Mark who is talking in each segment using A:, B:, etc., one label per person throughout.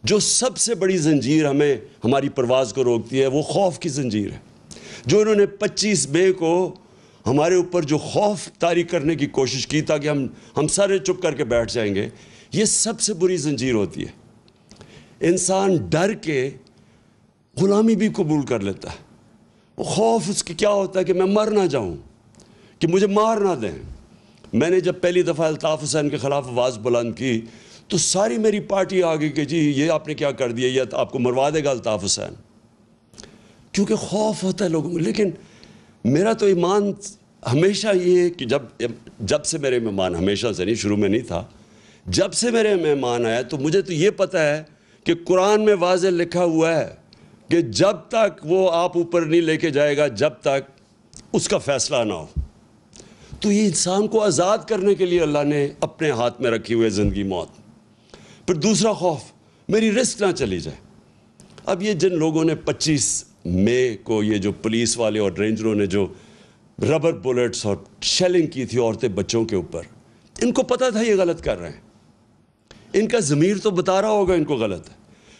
A: جو سب سے بڑی زنجیر ہمیں ہماری پرواز کو روکتی ہے وہ خوف کی زنجیر ہے. جو انہوں نے 25 مئی کو ہمارے اوپر جو خوف طاری کرنے کی کوشش کی تاکہ ہم سارے چپ کر کے بیٹھ جائیں گے, یہ سب سے بری زنجیر ہوتی ہے. انسان ڈر کے غلامی بھی قبول کر لیتا ہے. وہ خوف اس کی کیا ہوتا ہے کہ میں مر نہ جاؤں, کہ مجھے مار نہ دیں. میں نے جب پہلی دفعہ الطاف حسین کے خلاف آواز بلند کی تو ساری میری پارٹی آ گئی کہ جی یہ آپ نے کیا کر دیا, یہ آپ کو مروا دے گا الطاف حسین, کیونکہ خوف ہوتا ہے لوگوں میں. لیکن میرا تو ایمان ہمیشہ یہ ہے کہ جب سے میرے مہمان, ہمیشہ سے نہیں, شروع میں نہیں تھا, جب سے میرے مہمان آیا تو مجھے تو یہ پتہ ہے کہ قرآن میں واضح لکھا ہوا ہے کہ جب تک وہ آپ اوپر نہیں لے کے جائے گا جب تک اس کا فیصلہ نہ ہو. تو یہ انسان کو آزاد کرنے کے لیے اللہ نے اپنے ہاتھ میں رکھی ہوئے زندگی موت. پھر دوسرا خوف, میری رسک نہ چلی جائے. اب یہ جن لوگوں نے 25 مئی کو یہ جو پولیس والے اور رینجروں نے جو ربر بلیٹس اور شیلنگ کی تھی عورتیں بچوں کے اوپر, ان کو پتہ تھا یہ غلط کر رہے ہیں. ان کا ضمیر تو بتا رہا ہوگا ان کو غلط ہے,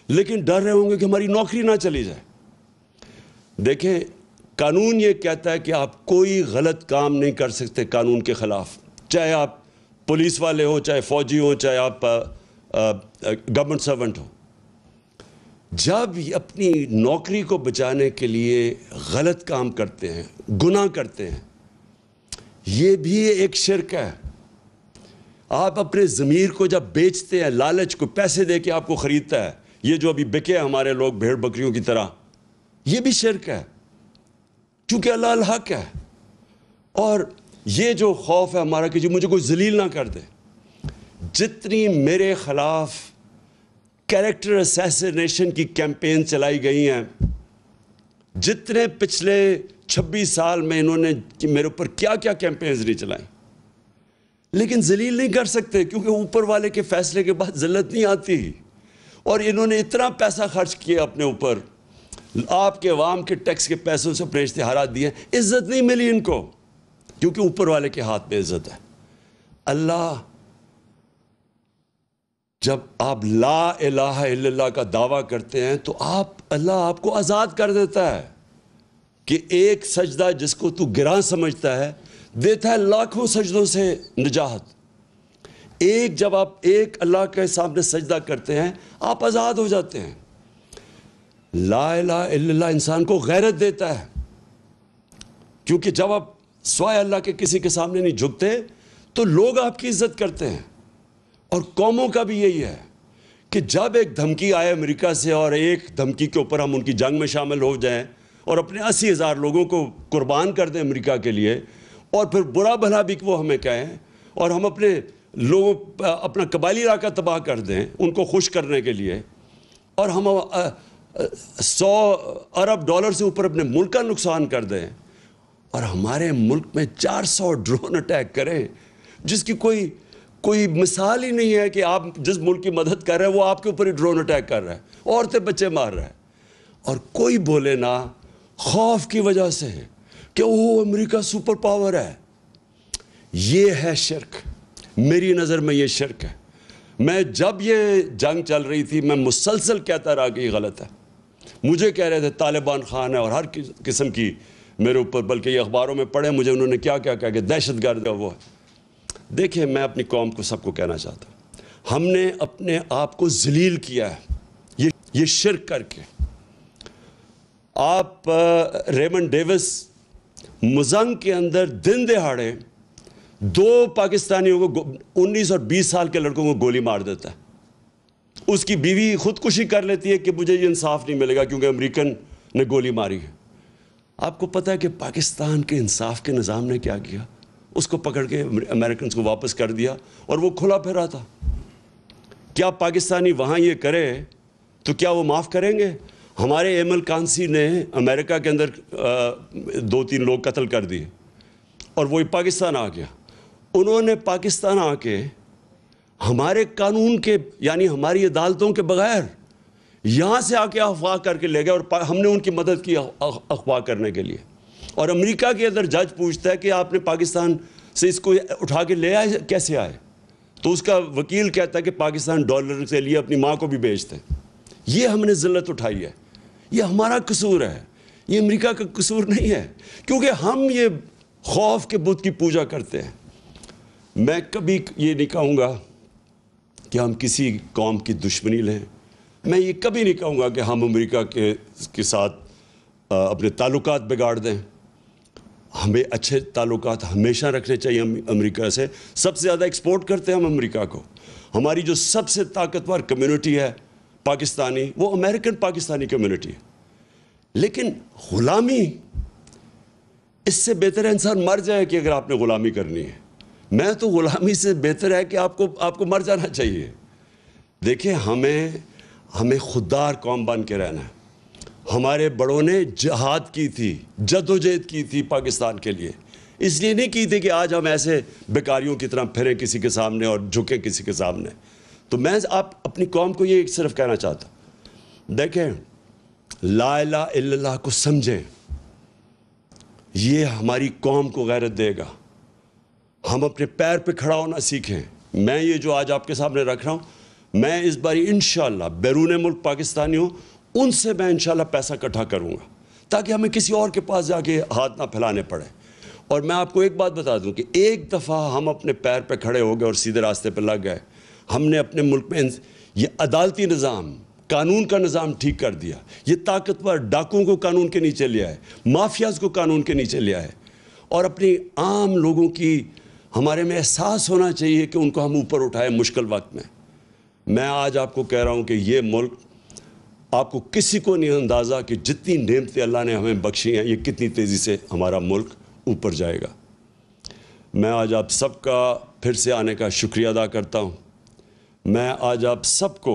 A: لیکن ڈر رہے ہوں گے کہ ہماری نوکری نہ چلی جائے. دیکھیں, قانون یہ کہتا ہے کہ آپ کوئی غلط کام نہیں کر سکتے قانون کے خلاف, چاہے آپ پولیس والے ہوں, چاہے فوجی ہوں, چاہے آپ گورنمنٹ سرونٹ ہو. جب اپنی نوکری کو بچانے کے لیے غلط کام کرتے ہیں, گناہ کرتے ہیں, یہ بھی ایک شرک ہے. آپ اپنے ضمیر کو جب بیچتے ہیں, لالچ کو پیسے دے کے آپ کو خریدتا ہے, یہ جو ابھی بکے ہمارے لوگ بھیڑ بکریوں کی طرح, یہ بھی شرک ہے, چونکہ اللہ الحق ہے. اور یہ جو خوف ہے ہمارا کہ جو مجھے کوئی ذلیل نہ کر دے, جتنی میرے خلاف کیریکٹر اسیسینیشن کی کیمپین چلائی گئی ہیں, جتنے پچھلے 26 سال میں انہوں نے میرے اوپر کیا کیا کیمپینز نہیں چلائیں, لیکن ذلیل نہیں کر سکتے کیونکہ اوپر والے کے فیصلے کے بعد ذلت نہیں آتی. اور انہوں نے اتنا پیسہ خرچ کیا اپنے اوپر, آپ کے عوام کے ٹیکس کے پیسوں سے اپنے اشتہارات دیے, عزت نہیں ملی ان کو کیونکہ اوپر والے کے ہاتھ میں عزت ہے. اللہ, جب آپ لا الہ الا اللہ کا دعویٰ کرتے ہیں تو اللہ آپ کو آزاد کر دیتا ہے کہ ایک سجدہ جس کو تو گراں سمجھتا ہے دیتا ہے لاکھوں سجدوں سے نجات. جب آپ ایک اللہ کے سامنے سجدہ کرتے ہیں آپ آزاد ہو جاتے ہیں. لا الہ الا اللہ انسان کو غیرت دیتا ہے, کیونکہ جب آپ سوائے اللہ کے کسی کے سامنے نہیں جھکتے تو لوگ آپ کی عزت کرتے ہیں. اور قوموں کا بھی یہی ہے کہ جب ایک دھمکی آئے امریکہ سے اور ایک دھمکی کے اوپر ہم ان کی جنگ میں شامل ہو جائیں اور اپنے 80,000 لوگوں کو قربان کر دیں امریکہ کے لیے, اور پھر برا بھلا بھی وہ ہمیں کہیں, اور ہم اپنے لوگوں اپنا قبائلی علاقہ تباہ کر دیں ان کو خوش کرنے کے لیے, اور ہم $100 ارب سے اوپر اپنے ملک کا نقصان کر دیں, اور ہمارے ملک میں 400 ڈرون اٹیک کریں جس کی کوئی مثال ہی نہیں ہے کہ آپ جس ملک کی مدد کر رہے ہیں وہ آپ کے اوپر ہی ڈرون اٹیک کر رہا ہے, عورتیں بچے مار رہا ہے, اور کوئی بولے نہ خوف کی وجہ سے کہ وہ امریکہ سپر پاور ہے. یہ ہے شرک, میری نظر میں یہ شرک ہے. میں جب یہ جنگ چل رہی تھی میں مسلسل کہتا رہا کہ یہ غلط ہے. مجھے کہہ رہے تھے طالبان خان ہے اور ہر قسم کی میرے اوپر, بلکہ یہ اخباروں میں پڑھے مجھے انہوں نے کیا کہا کہ دہشت گرد ہے وہ ہے. دیکھیں, میں اپنی قوم کو سب کو کہنا چاہتا ہوں, ہم نے اپنے آپ کو ذلیل کیا ہے یہ شرک کر کے. آپ ریمنڈ ڈیوس مزنگ کے اندر دن دہاڑے 2 پاکستانیوں کو 19 اور 20 سال کے لڑکوں کو گولی مار دیتا ہے. اس کی بیوی خودکشی کر لیتی ہے کہ مجھے یہ انصاف نہیں ملے گا کیونکہ امریکن نے گولی ماری ہے. آپ کو پتہ ہے کہ پاکستان کے انصاف کے نظام نے کیا کیا؟ اس کو پکڑ کے امریکنز کو واپس کر دیا اور وہ کھلا پھرا تھا. کیا پاکستانی وہاں یہ کرے تو کیا وہ معاف کریں گے؟ ہمارے ایمل کانسی نے امریکہ کے اندر 2-3 لوگ قتل کر دیے اور وہی پاکستان آ گیا. انہوں نے پاکستان آ کے ہمارے قانون کے یعنی ہماری عدالتوں کے بغیر یہاں سے آ کے اغوا کر کے لے گئے اور ہم نے ان کی مدد کی اغوا کرنے کے لیے. اور امریکہ کے اندر جج پوچھتا ہے کہ آپ نے پاکستان سے اس کو اٹھا کے لے آئے کیسے آئے؟ تو اس کا وکیل کہتا ہے کہ پاکستان ڈالر سے لیے اپنی ماں کو بھی بیچتے ہیں. یہ ہم نے ذلت اٹھائی ہے، یہ ہمارا قصور ہے، یہ امریکہ کا قصور نہیں ہے، کیونکہ ہم یہ خوف کے بت کی پوجا کرتے ہیں۔ میں کبھی یہ نہیں کہوں گا کہ ہم کسی قوم کی دشمنی لیں، میں یہ کبھی نہیں کہوں گا کہ ہم امریکہ کے ساتھ اپنے تعلقات بگاڑ دیں۔ ہمیں اچھے تعلقات ہمیشہ رکھنے چاہیے امریکہ سے۔ سب سے زیادہ ایکسپورٹ کرتے ہیں ہم امریکہ کو۔ ہماری جو سب سے طاقتور کمیونٹی ہے پاکستانی، وہ امریکن پاکستانی کمیونٹی ہے۔ لیکن غلامی، اس سے بہتر ہے انسان مر جائے کہ اگر آپ نے غلامی کرنی ہے۔ میں تو غلامی سے بہتر ہے کہ آپ کو مر جانا چاہیے۔ دیکھیں، ہمیں خوددار قوم بن کے رہنا ہے۔ ہمارے بڑوں نے جہاد کی تھی، جدوجہد کی تھی پاکستان کے لیے، اس لیے نہیں کی تھی کہ آج ہم ایسے بیکاریوں کی طرح پھریں کسی کے سامنے اور جھکیں کسی کے سامنے۔ تو میں آپ اپنی قوم کو یہ صرف کہنا چاہتا ہوں، دیکھیں، لا الہ الا اللہ کو سمجھیں، یہ ہماری قوم کو غیرت دے گا۔ ہم اپنے پیر پہ کھڑا ہونا سیکھیں۔ میں یہ جو آج آپ کے سامنے رکھ رہا ہوں، میں اس باری انشاءاللہ بیرون ملک پاکستانی ہوں، ان سے میں انشاءاللہ پیسہ اکٹھا کروں گا تاکہ ہمیں کسی اور کے پاس جا کے ہاتھ نہ پھیلانے پڑے۔ اور میں آپ کو ایک بات بتا دوں کہ ایک دفعہ ہم اپنے پیر پہ کھڑے ہو گئے اور سیدھے راستے پہ لگ گئے، ہم نے اپنے ملک میں یہ عدالتی نظام، قانون کا نظام ٹھیک کر دیا، یہ طاقتور ڈاکوؤں کو قانون کے نیچے لیا ہے، مافیاز کو قانون کے نیچے لیا ہے، اور اپنی عام لوگوں کی ہمارے میں احساس ہونا چاہیے کہ ان کو ہم اوپر اٹھائیں مشکل وقت میں۔ میں آج آپ کو کہہ رہا ہوں کہ یہ ملک، آپ کو کسی کو نہیں اندازہ کہ جتنی نعمتیں اللہ نے ہمیں بخشی ہیں، یہ کتنی تیزی سے ہمارا ملک اوپر جائے گا۔ میں آج آپ سب کا پھر سے آنے کا شکریہ ادا کرتا ہوں۔ میں آج آپ سب کو